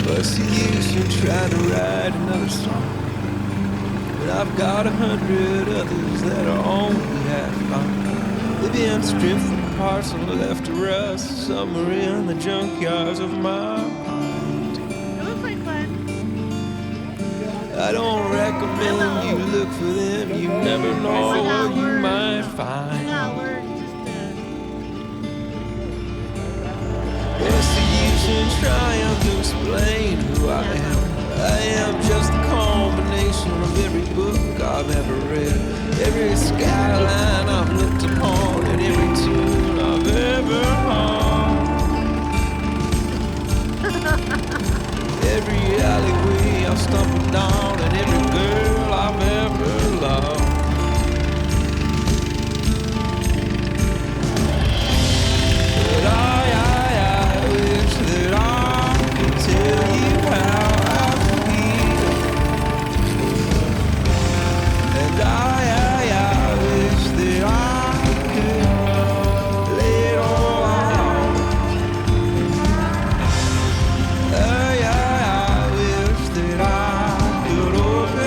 What's the use in trying to write another song when I've got 100 others that are only half gone? They've been stripped from parts and left to rust somewhere in the junkyards of my mind. It looks like fun. I don't recommend you look for them. You never know what you might find. What's the use in trying to explain who I am? I am just a combination of every book I've ever read, every skyline I've looked upon, and every tune I've ever hummed. Every alleyway I've stumbled down, and every girl I've ever loved. But I wish that I could tell you how I feel. And I wish that I could lay it all out. I wish that I could open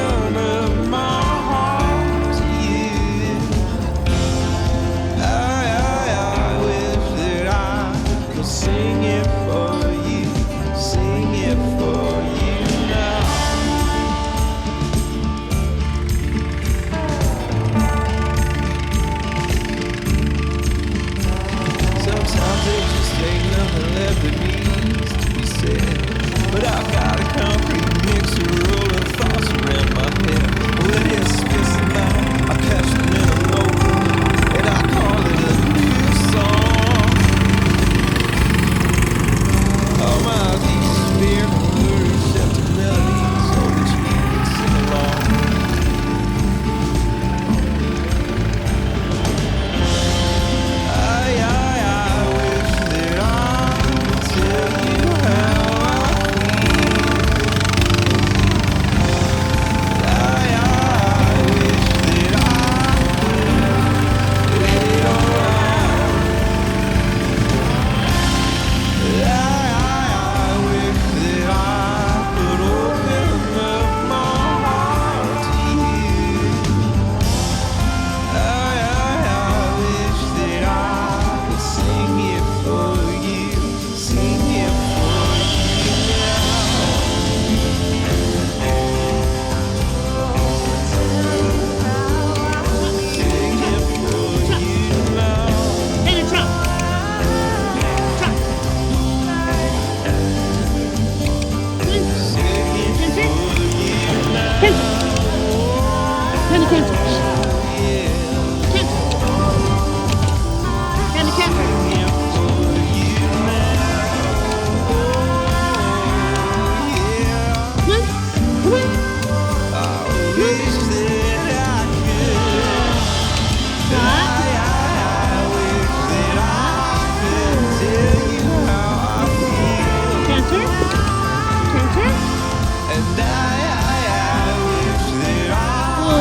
and I wish that I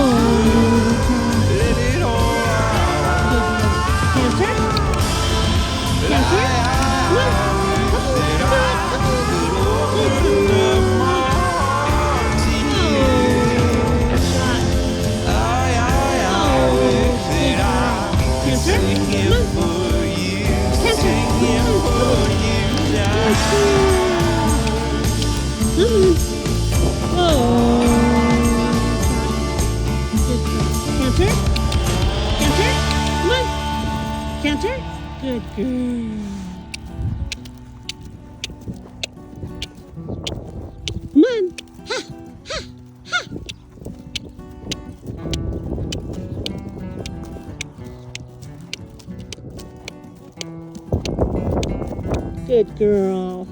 let it all out. Cancer? Cancer? Singing for you, singing for you now. Cancer? Cancer? Come on. Cancer? Good girl. Come on. Ha! Ha! Ha! Good girl.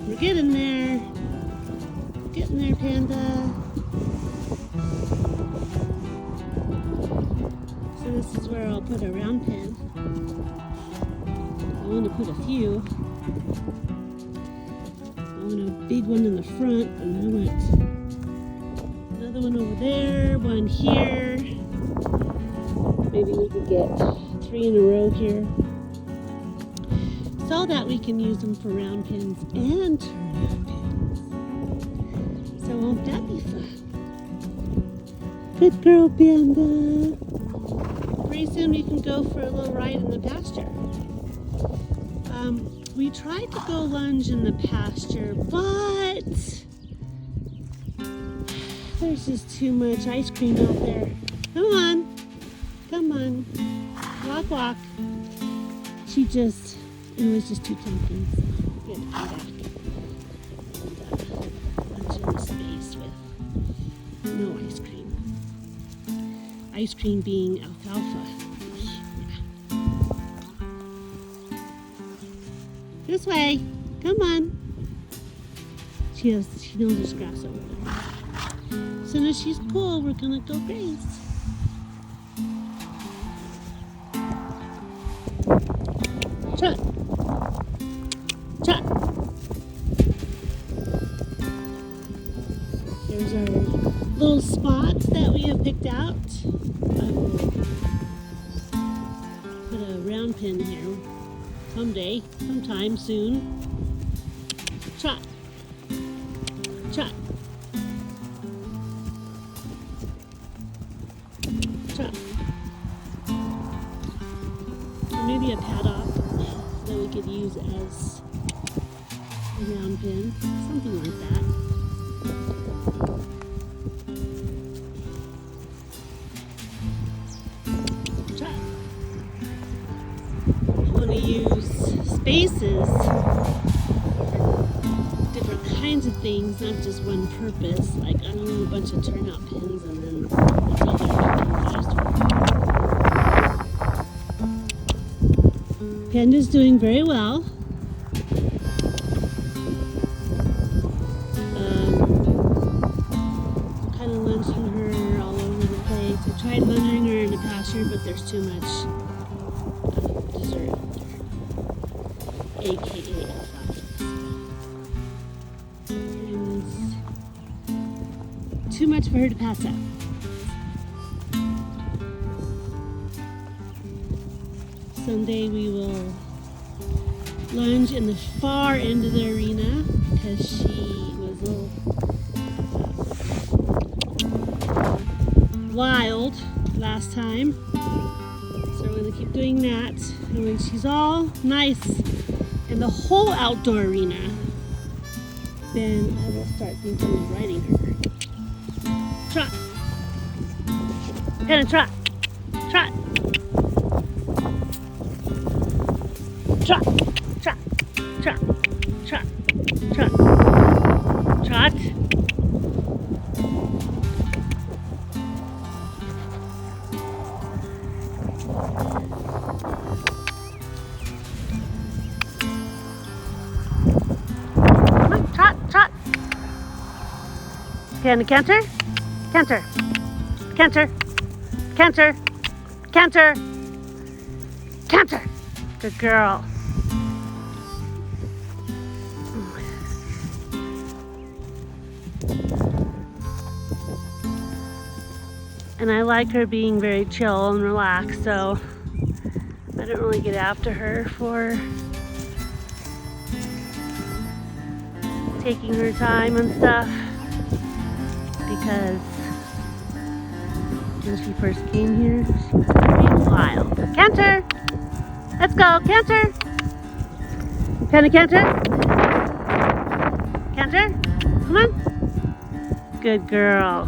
We're getting there. Getting there, Panda. So this is where I'll put a round pin. I want to put a few. I want a big one in the front, and I want another one over there, one here. Maybe we could get 3 in a row here, so that we can use them for round pins and turn-round pins. So won't that be fun? Good girl, Panda. Pretty soon we can go for a little ride in the pasture. We tried to go lunge in the pasture, but there's just too much ice cream out there. Come on. Come on. Walk, walk. It was just too tempting, so we had to come back and lunch in the space with no ice cream. Ice cream being alfalfa. This way. Come on. She knows there's grass over there. As soon as she's cool, we're gonna go graze. Trot. Trot. Here's our little spots that we have picked out. I will put a round pin here sometime soon. Trot. Trot. Trot. Or maybe a paddock that we could use as a round pin, something like that. Trot. I want to use spaces for different kinds of things, not just one purpose. Like I don't want a bunch of turnout pins and then that's all they're used for. Panda's doing very well. Kind of lunging her all over the place. I tried lunging her in the pasture, but there's too much dessert out there, aka alfalfa. And too much for her to pass up. Someday we will lunge in the far end of the arena because she was a little wild last time. So we're going to keep doing that. And when she's all nice in the whole outdoor arena, then I will start thinking of riding her. Trot. Panda, trot. Trot. Trot, trot, trot, trot, trot, trot. Come on, trot, trot. Panda, canter, canter, canter, canter, canter, canter. Good girl. And I like her being very chill and relaxed, so I don't really get after her for taking her time and stuff, because when she first came here, she was very wild. Canter! Let's go, Canter! Canter, Canter! Canter, come on. Good girl.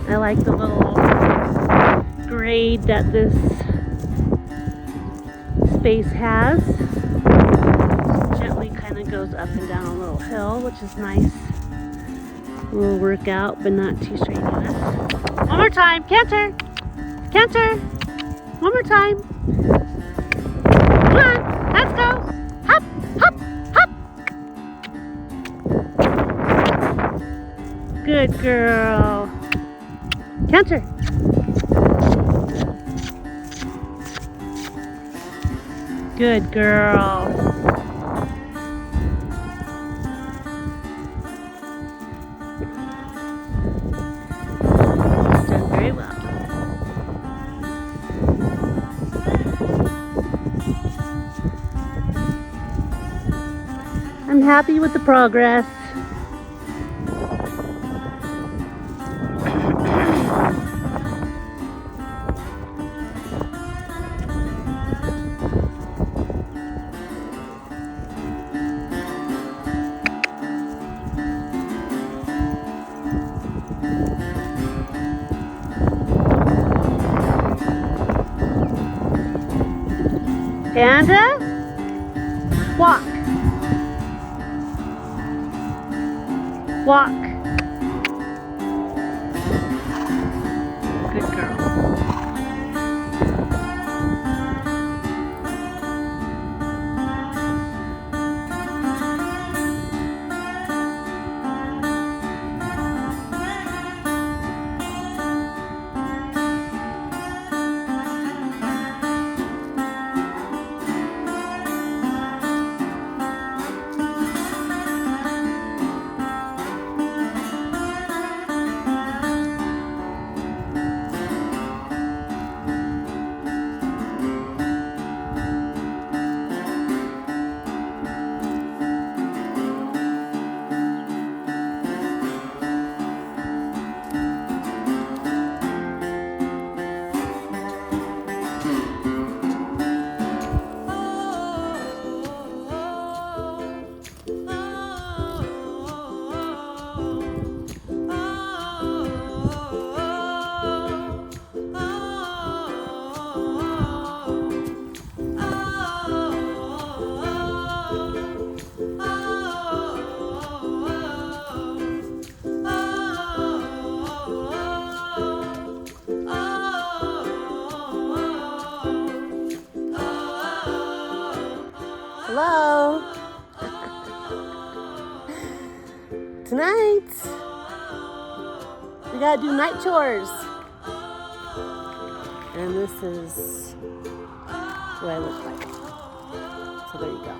I like the little grade that this space has. Gently kind of goes up and down a little hill, which is nice. A little workout, but not too strenuous. One more time, Canter! Canter! One more time. Come on, let's go. Hop, hop, hop. Good girl. Canter. Good girl. She's done very well. I'm happy with the progress. Panda, walk. Walk. Good girl. Hello. Tonight, we gotta do night chores. And this is what I look like. So there you go.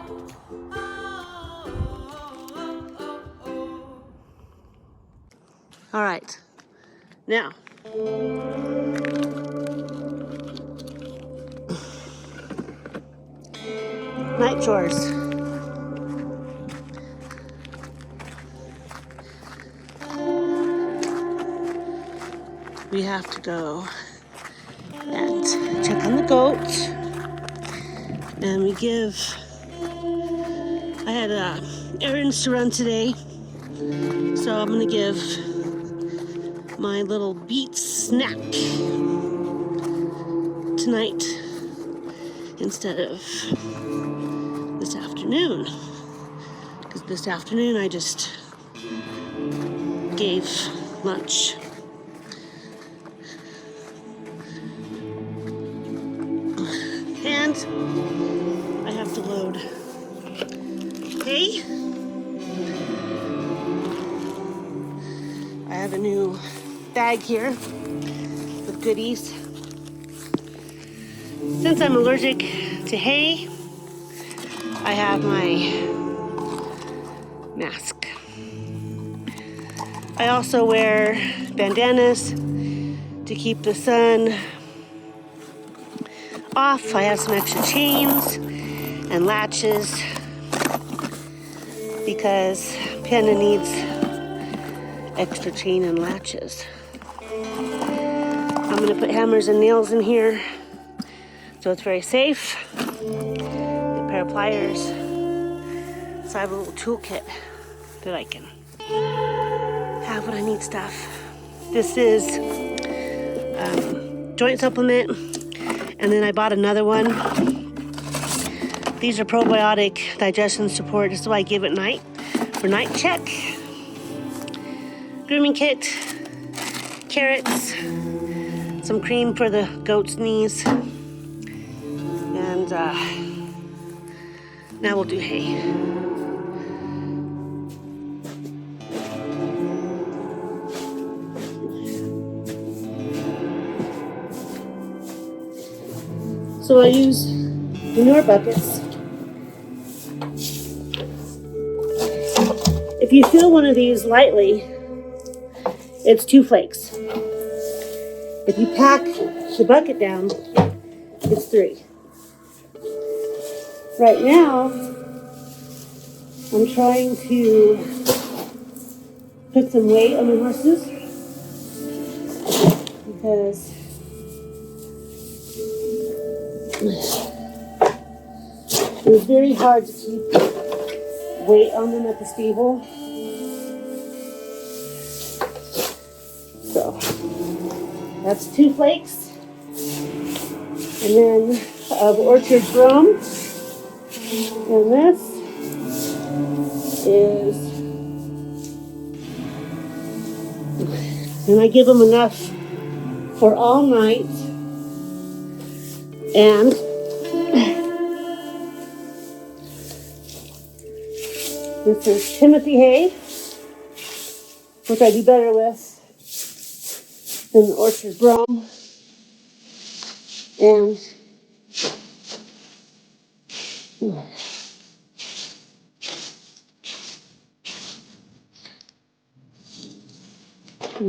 All right, now. Night chores. We have to go and check on the goat. And we give, I had errands to run today. So I'm gonna give my little beet snack tonight instead of this afternoon, because this afternoon I just gave lunch. And I have to load hay. I have a new bag here with goodies. Since I'm allergic to hay, I have my mask I also wear bandanas to keep the sun off. I have some extra chains and latches because Panda needs extra chain and latches. I'm gonna put hammers and nails in here so it's very safe. A pair of pliers. So I have a little toolkit that I can have when I need stuff. This is joint supplement, and then I bought another one. These are probiotic digestion support. This is what I give at night for night check. Grooming kit, carrots, some cream for the goat's knees, and now we'll do hay. So I use manure buckets. If you fill one of these lightly, it's 2 flakes. If you pack the bucket down, it's 3. Right now, I'm trying to put some weight on the horses because it was very hard to keep weight on them at the stable. So that's 2 flakes. And then of orchard brome. And this is, and I give them enough for all night. And this is Timothy hay, which I do better with than the orchard brome. And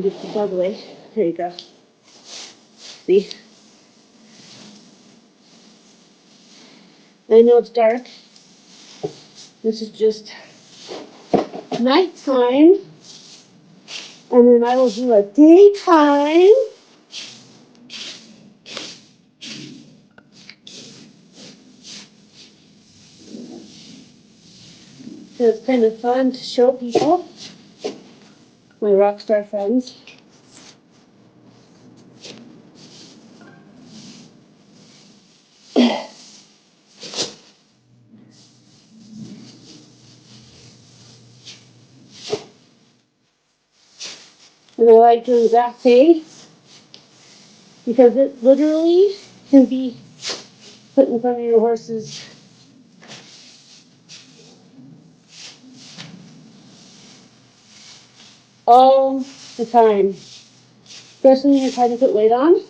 get the bug away. There you go. See? I know it's dark. This is just nighttime. And then I will do a daytime. So it's kind of fun to show people, my Rockstar friends. And I like doing back pay because it literally can be put in front of your horses all the time, especially when you're trying to put weight on.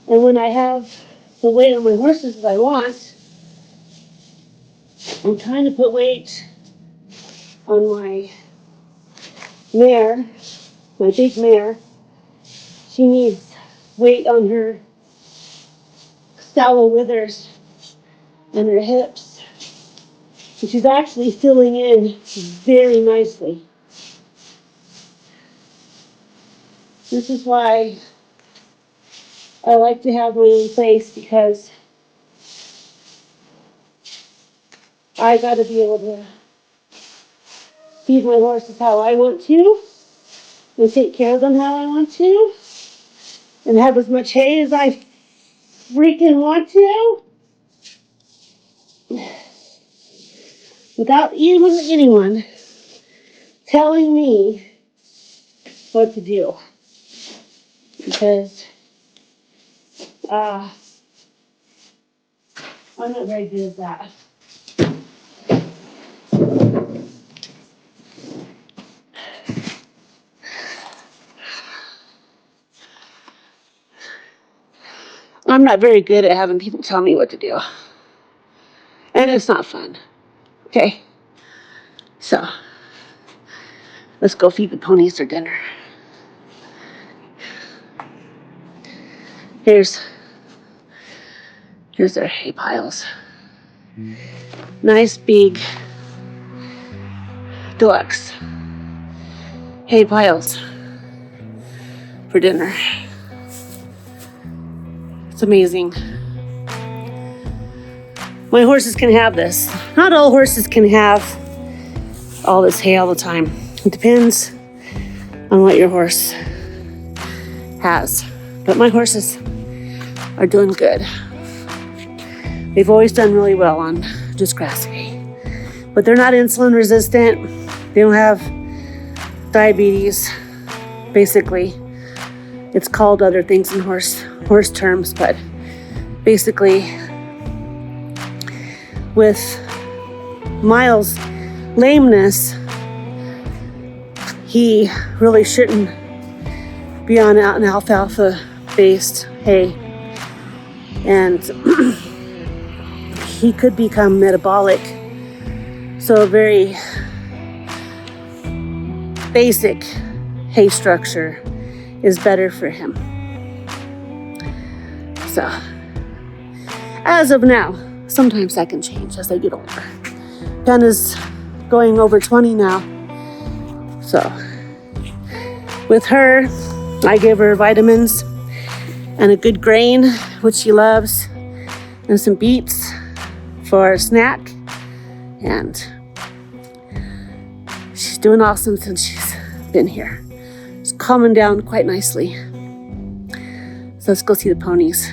And when I have the weight on my horses that I want, I'm trying to put weight on my mare, my big mare. She needs weight on her sallow withers and her hips. And she's actually filling in very nicely. This is why I like to have my own place, because I got to be able to feed my horses how I want to and take care of them how I want to and have as much hay as I freaking want to without even anyone telling me what to do, because I'm not very good at that. I'm not very good at having people tell me what to do. And it's not fun. Okay? So, Let's go feed the ponies their dinner. Here's their hay piles. Nice big deluxe hay piles for dinner. It's amazing. My horses can have this. Not all horses can have all this hay all the time. It depends on what your horse has. But my horses are doing good. They've always done really well on just grass hay. But they're not insulin resistant. They don't have diabetes. Basically, it's called other things in horse terms, but basically, with Miles' lameness, he really shouldn't be on an alfalfa-based hay, and he could become metabolic. So a very basic hay structure is better for him. So, as of now, sometimes that can change as they get older. Panda's going over 20 now. So, with her, I give her vitamins and a good grain, which she loves, and some beets for a snack. And she's doing awesome since she's been here. It's calming down quite nicely. So let's go see the ponies.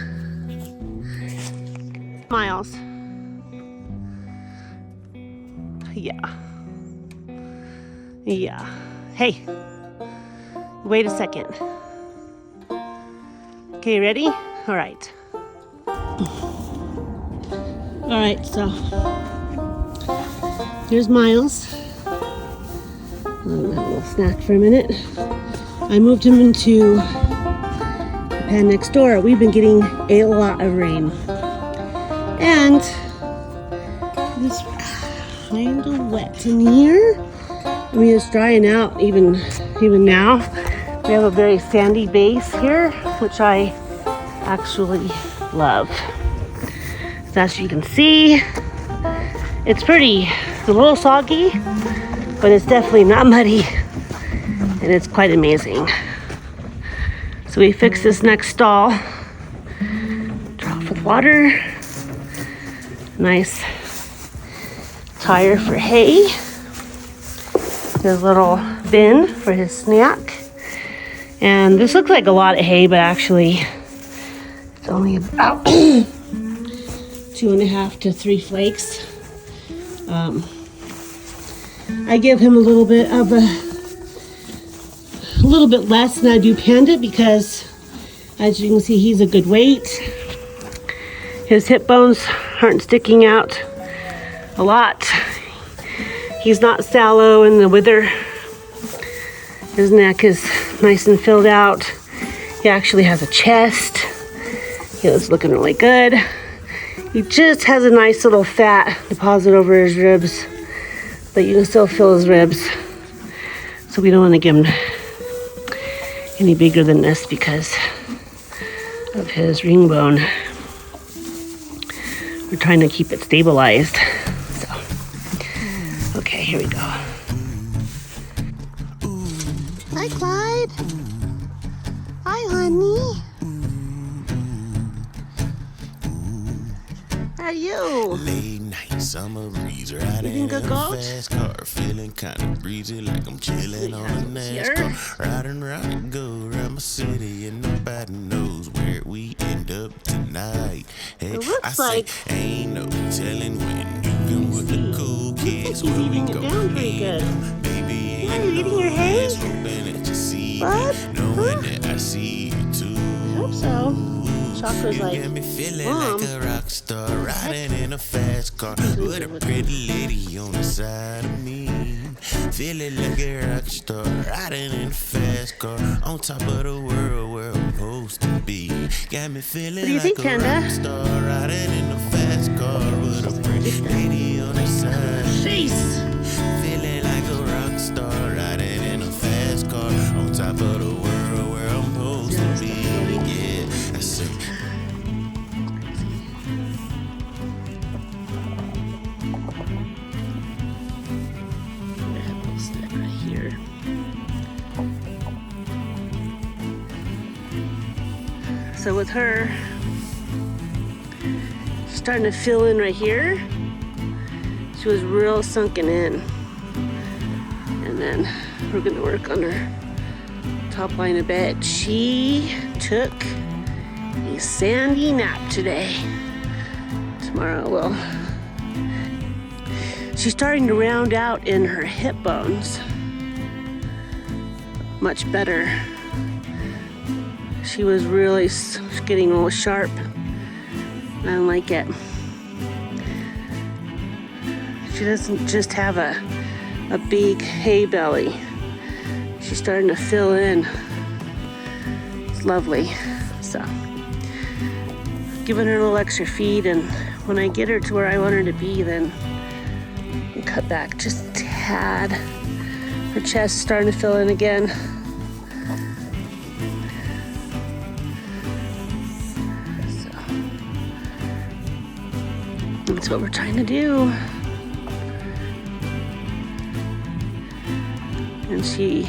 Miles. Yeah. Hey, wait a second. Okay, ready? All right. All right, so here's Miles. I'm gonna have a little snack for a minute. I moved him into the pen next door. We've been getting a lot of rain. And it's kind of wet in here. I mean, it's drying out even now. We have a very sandy base here, which I actually love. So as you can see, it's a little soggy, but it's definitely not muddy, and it's quite amazing. So we fixed this next stall, trough with water, nice tire for hay, his little bin for his snack. And this looks like a lot of hay, but actually it's only about 2.5 to 3 flakes. I give him a little bit less than I do Panda because, as you can see, he's a good weight. His hip bones aren't sticking out a lot. He's not sallow in the wither. His neck is nice and filled out. He actually has a chest. He was looking really good. He just has a nice little fat deposit over his ribs, but you can still feel his ribs. So we don't want to give him any bigger than this because of his ring bone. We're trying to keep it stabilized. So, okay, here we go. Hi, Clyde. Hi, honey. How are you? Late night summer breeze riding in a fast car, feeling kinda breezy like I'm chilling on a NASCAR. Riding round and go around my city and nobody knows where we end up tonight. Hey, It looks like ain't no telling when you can with the cool kids he's where we eating it go. down pretty good. Baby, Are you eating your hay? hoping that you see What? knowing that I see you too. I hope so. Chocola's You like, got me feeling Mom. like a rock star, riding in a fast car with a pretty lady on the side of me. Feeling like a rock star, riding in a fast car on top of the world where I'm supposed to be. Got me feeling What do you like think, a Panda? rock star, riding in a fast car with a pretty lady on the side. Jeez. Feeling like a rock star, riding in So with her, she's starting to fill in right here. She was real sunken in. And then we're gonna work on her top line a bit. She took a sandy nap today. Tomorrow we'll. She's starting to round out in her hip bones. Much better. She was really getting a little sharp. I don't like it. She doesn't just have a big hay belly. She's starting to fill in. It's lovely. So, giving her a little extra feed, and when I get her to where I want her to be, then I'll cut back just a tad. Her chest is starting to fill in again. So, that's what we're trying to do. And she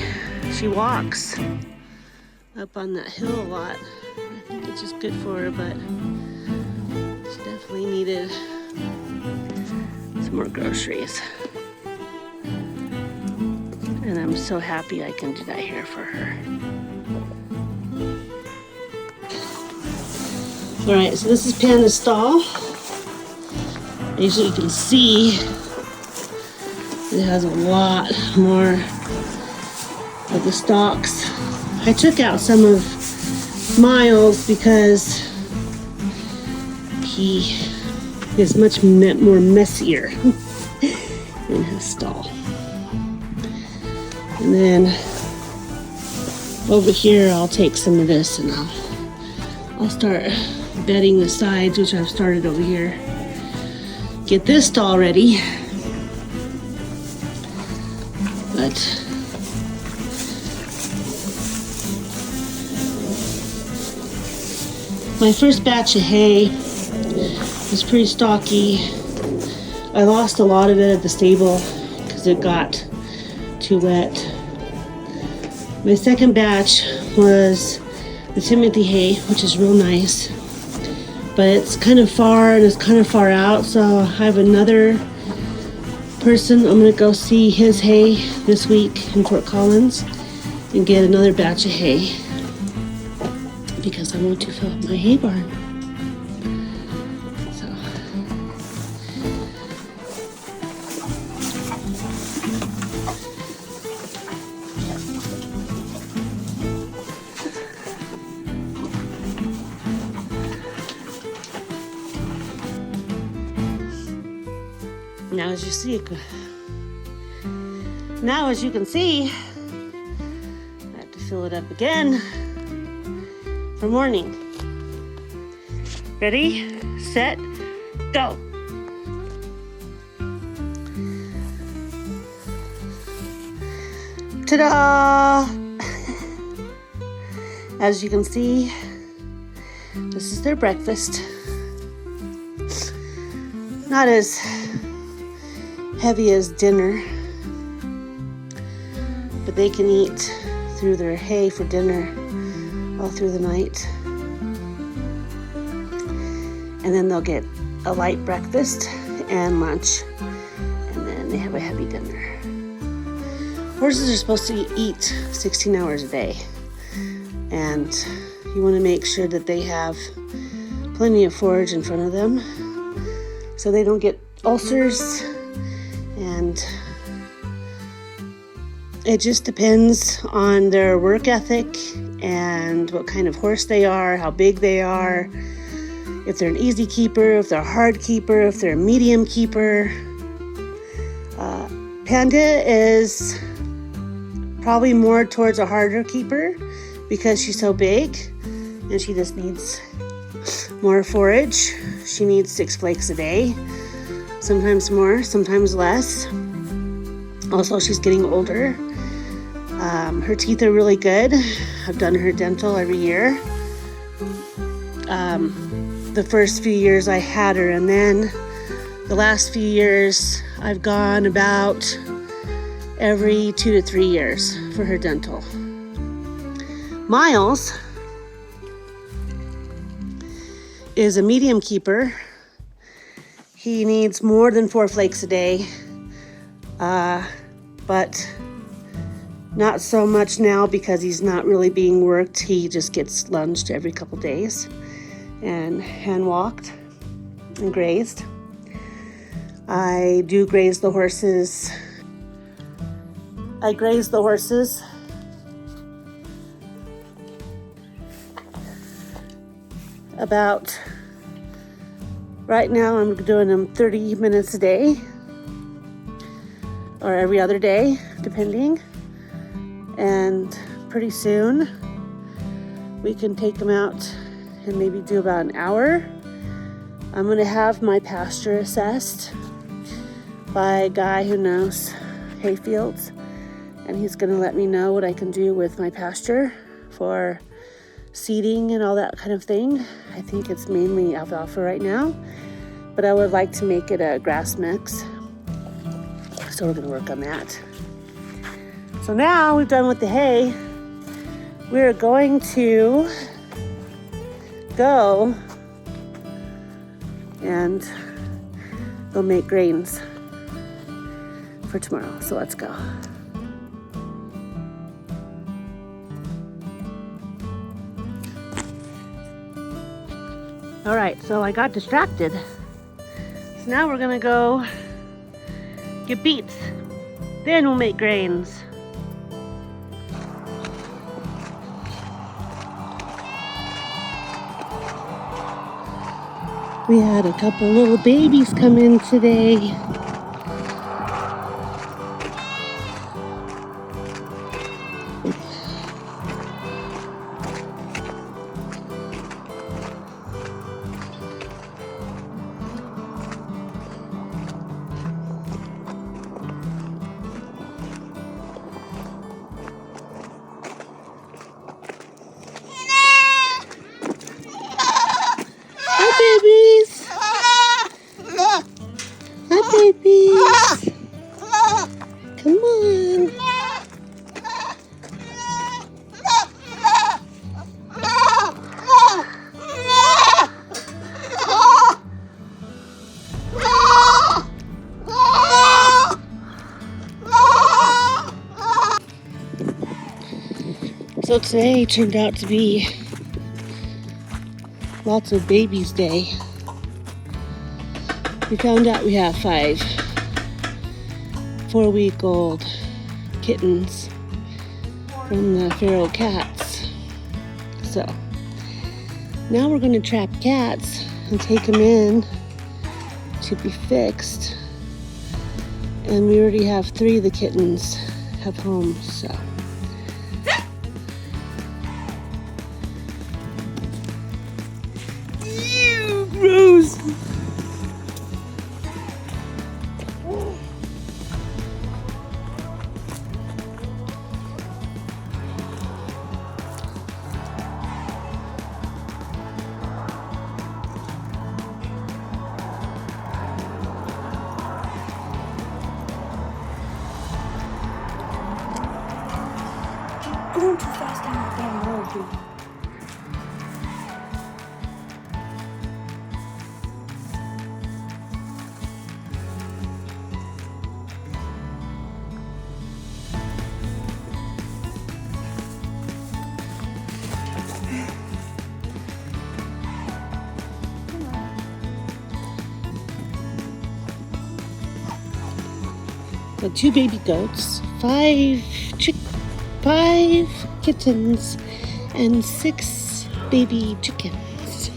walks up on that hill a lot. I think it's just good for her, but she definitely needed some more groceries. And I'm so happy I can do that here for her. All right, so this is Panda's stall. As you can see, it has a lot more of the stalks. I took out some of Miles because he is much more messier in his stall. And then over here I'll take some of this and I'll start bedding the sides, which I've started over here. Get this stall ready. But my first batch of hay was pretty stocky. I lost a lot of it at the stable because it got too wet. My second batch was the Timothy hay, which is real nice, but it's kind of far and it's kind of far out, so I have another person. I'm gonna go see his hay this week in Fort Collins and get another batch of hay because I want to fill up my hay barn. So now as you can see, I have to fill it up again for morning. Ready, set, go. Ta-da! As you can see, this is their breakfast. Not as heavy as dinner, but they can eat through their hay for dinner all through the night. And then they'll get a light breakfast and lunch, and then they have a heavy dinner. Horses are supposed to eat 16 hours a day, and you want to make sure that they have plenty of forage in front of them so they don't get ulcers. And it just depends on their work ethic and what kind of horse they are, how big they are, if they're an easy keeper, if they're a hard keeper, if they're a medium keeper. Panda is probably more towards a harder keeper because she's so big and she just needs more forage. She needs 6 flakes a day, sometimes more, sometimes less. Also, she's getting older. Her teeth are really good. I've done her dental every year. The first few years I had her, and then the last few years I've gone about every 2 to 3 years for her dental. Miles is a medium keeper. He needs more than 4 flakes a day, but not so much now because he's not really being worked. He just gets lunged every couple days and hand walked and grazed. I do graze the horses. I graze the horses about, right now I'm doing them 30 minutes a day or every other day, depending. And pretty soon we can take them out and maybe do about an hour. I'm gonna have my pasture assessed by a guy who knows hay fields, and he's gonna let me know what I can do with my pasture for seeding and all that kind of thing. I think it's mainly alfalfa right now, but I would like to make it a grass mix. So we're gonna work on that. So now we've done with the hay, we're going to go and go make grains for tomorrow. So let's go. All right, so I got distracted. So now we're gonna go get beets. Then we'll make grains. We had a couple little babies come in today. Hi, babies. Hi, babies. Come on. So today turned out to be lots of babies' day. We found out we have 5 4-week-old kittens from the feral cats. So now we're going to trap cats and take them in to be fixed. And we already have 3 of the kittens have homes, so. Ew, gross. Going too fast down the damn road, dude. So 2 baby goats, 5 kittens, and 6 baby chickens.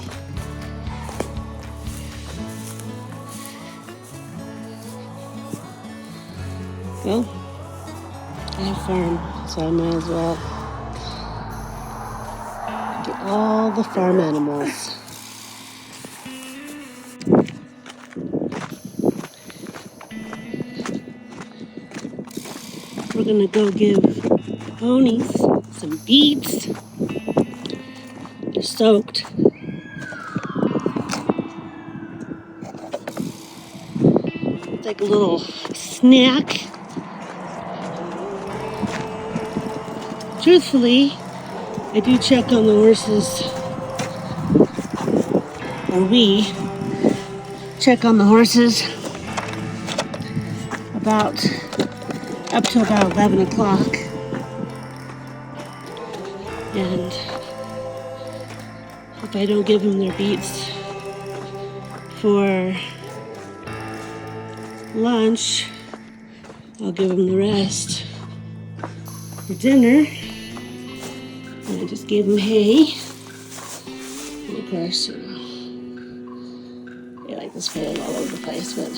Well, I have a farm, so I might as well get all the farm animals. We're gonna go give ponies some beets. They're soaked. It's like a little snack. Truthfully, I do check on the horses or we check on the horses up to about 11 o'clock. And if I don't give them their beets for lunch, I'll give them the rest for dinner. And I just gave them hay. And of course, they like to spill all over the place, but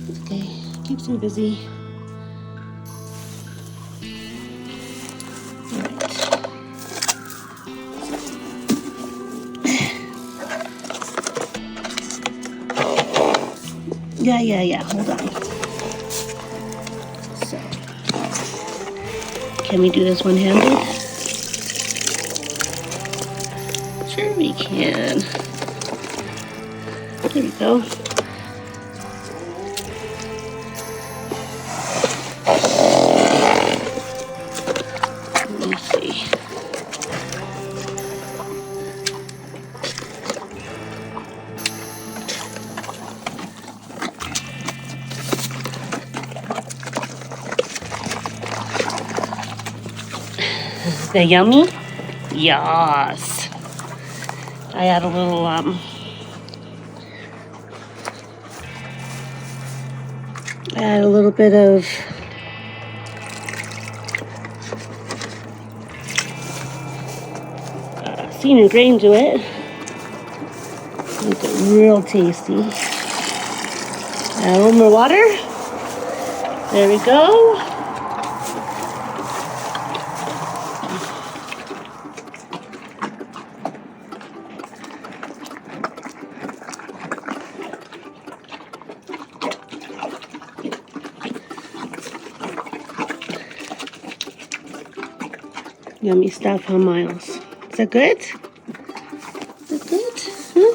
it's okay. Keeps them busy. Yeah, hold on. So, can we do this one-handed? Sure we can. There we go. Let me see. They're yummy? Yes. I add a little bit of senior grain to it. Make it real tasty. Add a little more water. There we go. Yummy stuff, huh, Miles? Is that good? Is that good? Huh?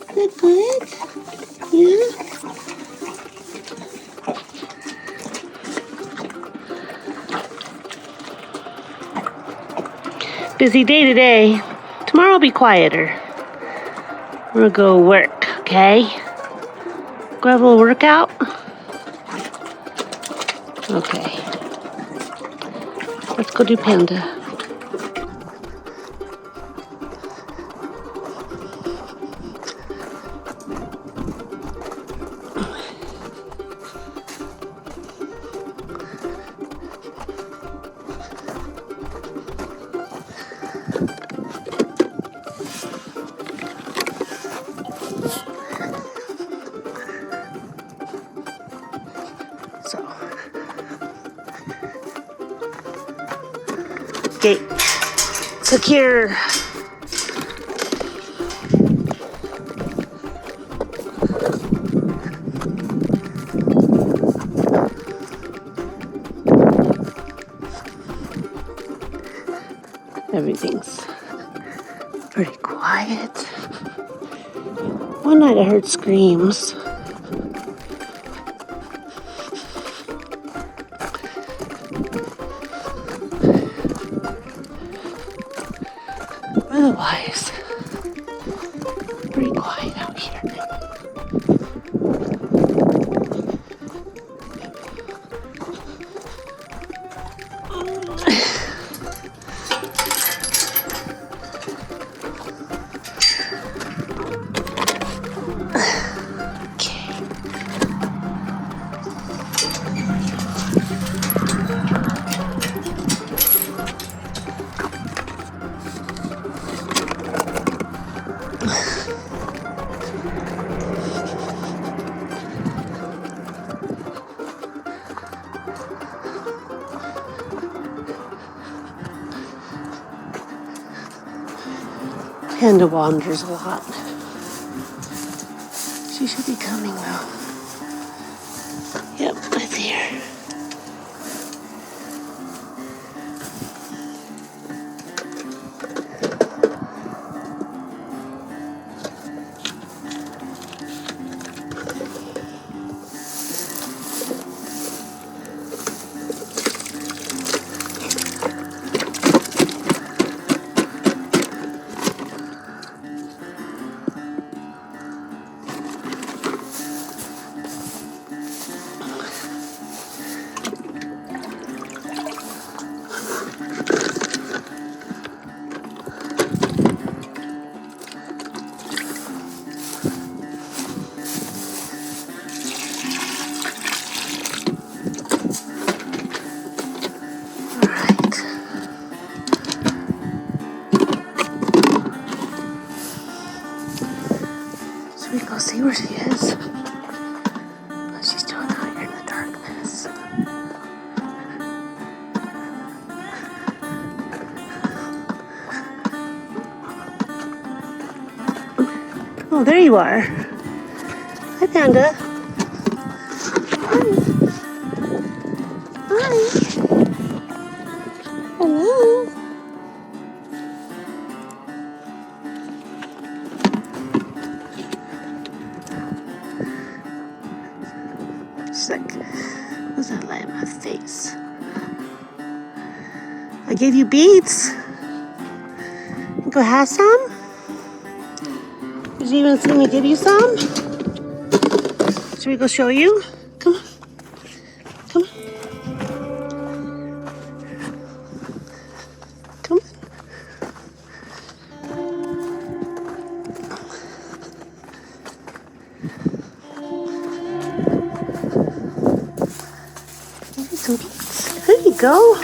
Is that good? Yeah? Busy day today. Tomorrow will be quieter. We're gonna go work, okay? Go have a little workout? Okay. Let's go do Panda. Okay, look here. Everything's pretty quiet. One night I heard screams. Otherwise, pretty quiet out here. Panda wanders a lot. She should be coming though. Yep, I see her. see where she is. But she's doing out here in the darkness. Oh, there you are. Hi, Panda. Hi. Hello. She's like, what's that light in my face? I gave you beads. You go have some? Did you even see me give you some? Should we go show you? Come on. Come on. Come on. There you go.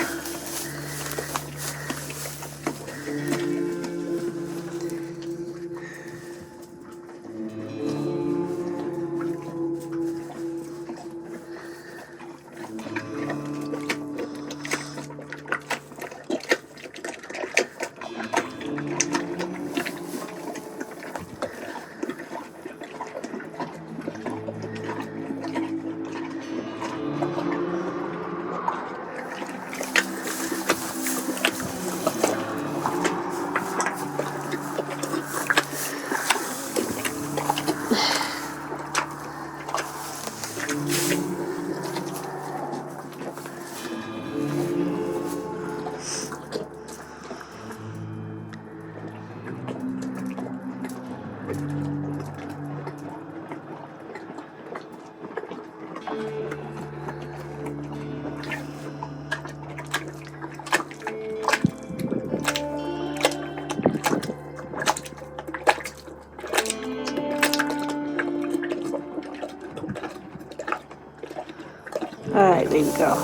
All right, there you go.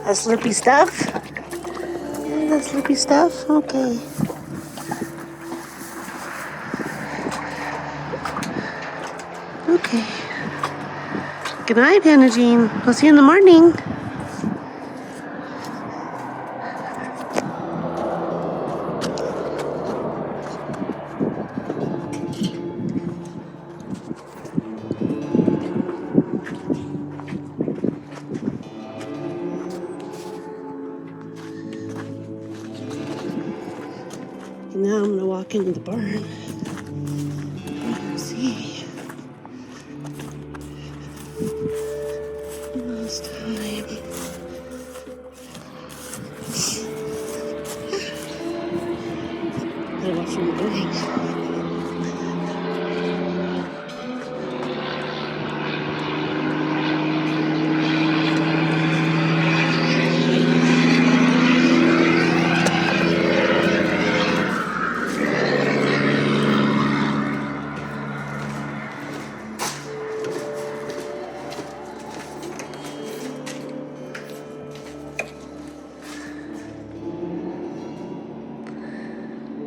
That slurpy stuff? Yeah, that slurpy stuff? Okay. Okay. Good night, Hannah Jean. I'll see you in the morning. And now I'm gonna walk into the barn. Let's see. Last time. Gotta watch where I'm going.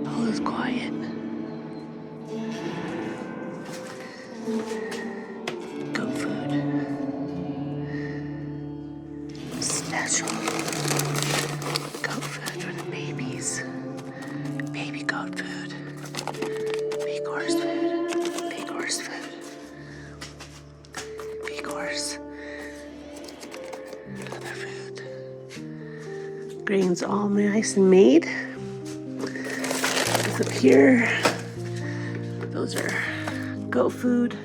All is quiet. Goat food. Special goat food for the babies. Baby goat food. Big horse food. Big horse food. Big horse. Other food. Grains all nice and made. This up here. Those are goat food.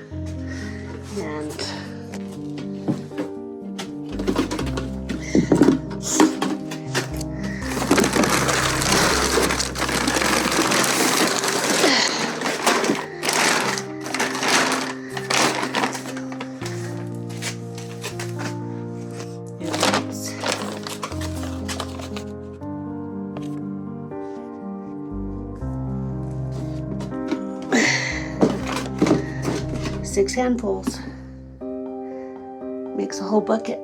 And six handfuls makes a whole bucket.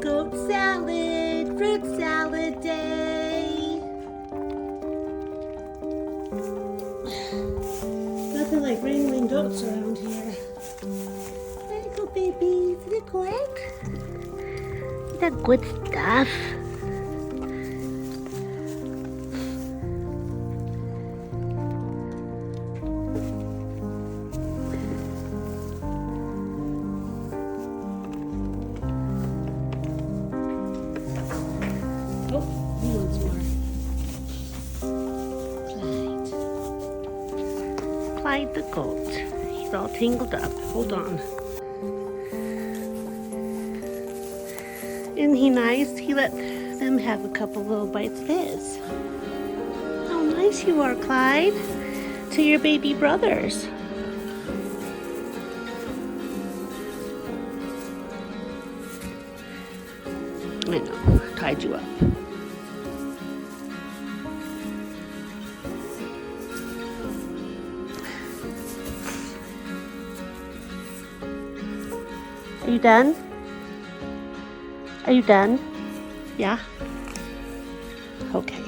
Goat salad, fruit salad day. Nothing like wrangling goats around here. There you go, baby. Is it good? Is that good stuff? Oh, he wants more. Clyde the goat. He's all tangled up. Hold on. Isn't he nice? He let them have a couple little bites of his. How nice you are, Clyde, to your baby brothers. I know, tied you up. Are you done? Are you done? Yeah? Okay.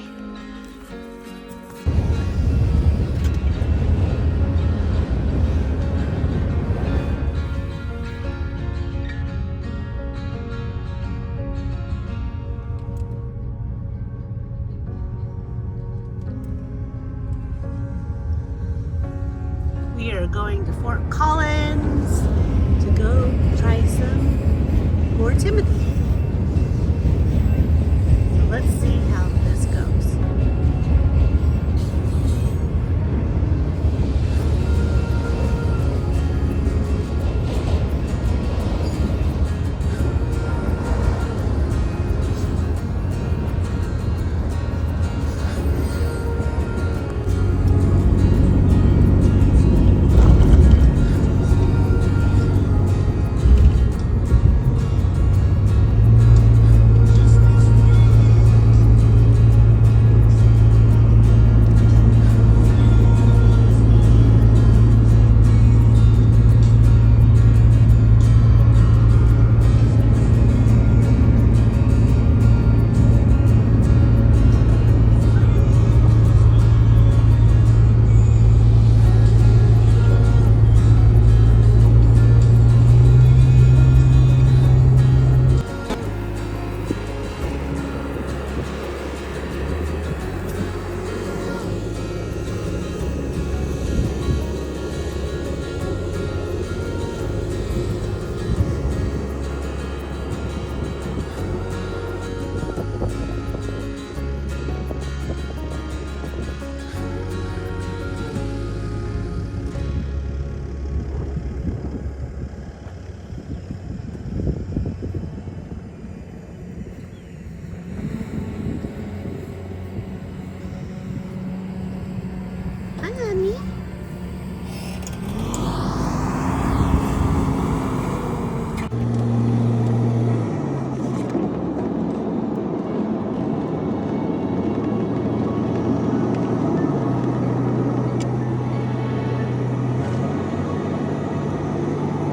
We are going to Fort Collins to go try some more Timothy. So let's see how this goes. Hi, honey.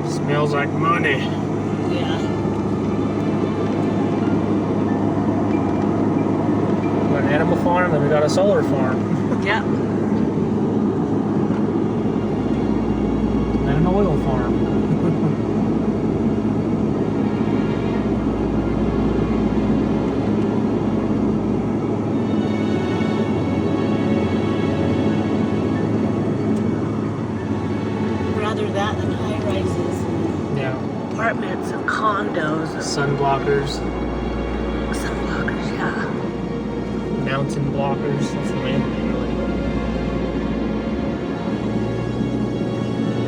Smells like money. Yeah. We got an animal farm, then we got a solar farm, Yep. and an oil farm. Rather that than high rises, Yeah. apartments and condos and Sun blockers, sun blockers, yeah. mountain blockers. That's the main thing, really.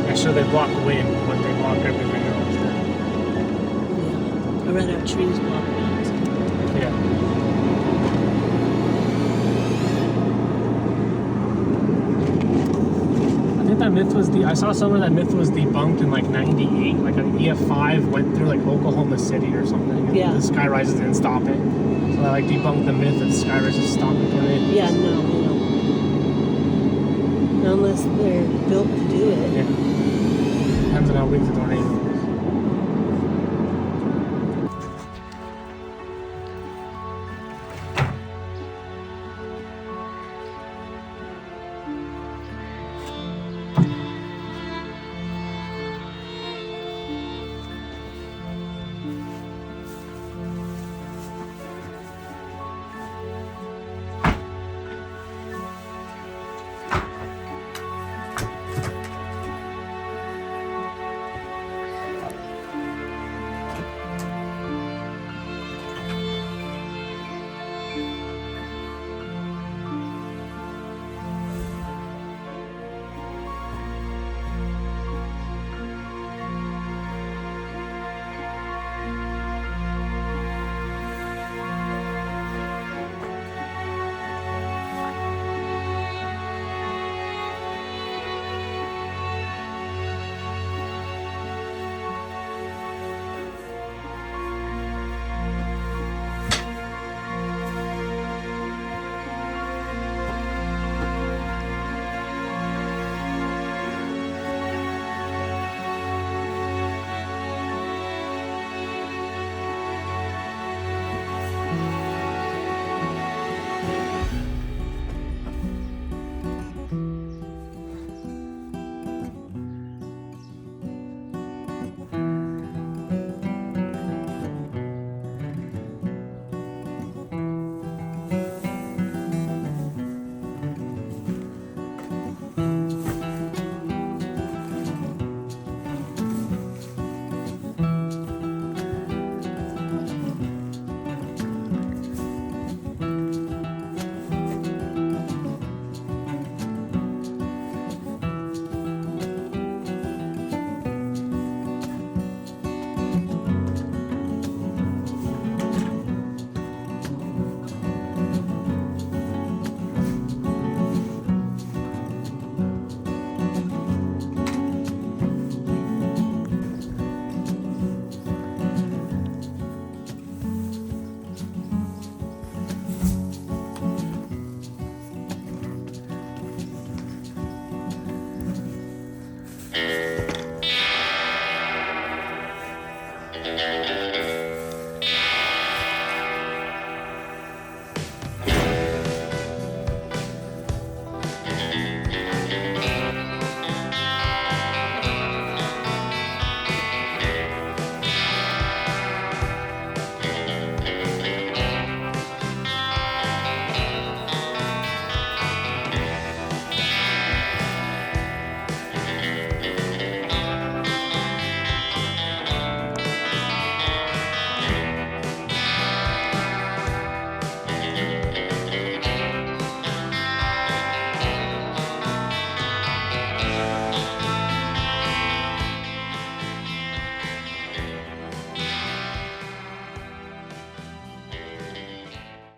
Actually, they block wind, but they block everything else. Yeah. I'd rather have trees blocking out. Yeah. I think that myth was I saw somewhere that myth was debunked in like '98. Like an EF5 went through like Oklahoma City or something. And Yeah. the sky rises didn't stop it. So they like debunked the myth that sky rises stop the tornadoes. Yeah, no, they don't. Unless they're built to do it. Yeah. Depends on how weak the tornado